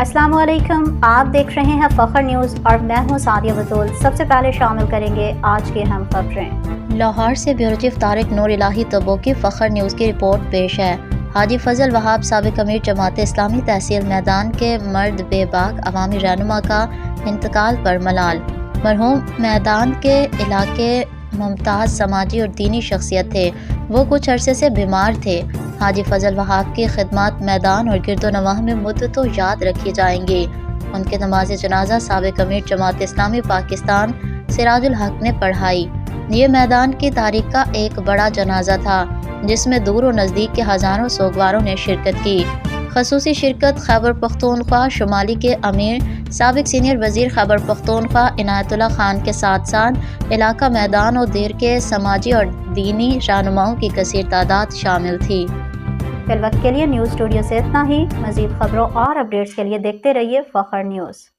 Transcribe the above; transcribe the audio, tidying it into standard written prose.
السلام علیکم، آپ دیکھ رہے ہیں فخر نیوز اور میں ہوں سعدیہ بطول۔ سب سے پہلے شامل کریں گے آج کی اہم خبریں۔ لاہور سے بیورو چیف طارق نور الہی تبو کی فخر نیوز کی رپورٹ پیش ہے۔ حاجی فضل وہاب سابق امیر جماعت اسلامی تحصیل میدان کے مرد بے باک عوامی رہنما کا انتقال پر ملال۔ مرحوم میدان کے علاقے ممتاز سماجی اور دینی شخصیت تھے۔ وہ کچھ عرصے سے بیمار تھے۔ حاجی فضل وہاب کی خدمات میدان اور گرد و نواح میں مدتوں یاد رکھی جائیں گی۔ ان کے نماز جنازہ سابق امیر جماعت اسلامی پاکستان سراج الحق نے پڑھائی۔ یہ میدان کی تاریخ کا ایک بڑا جنازہ تھا جس میں دور و نزدیک کے ہزاروں سوگواروں نے شرکت کی۔ خصوصی شرکت خیبر پختونخوا شمالی کے امیر سابق سینئر وزیر خیبر پختونخوا عنایت اللہ خان کے ساتھ ساتھ علاقہ میدان اور دیر کے سماجی اور دینی رہنماؤں کی کثیر تعداد شامل تھی۔ فی الوقت کے لیے نیوز اسٹوڈیو سے اتنا ہی۔ مزید خبروں اور اپڈیٹس کے لیے دیکھتے رہیے فخر نیوز۔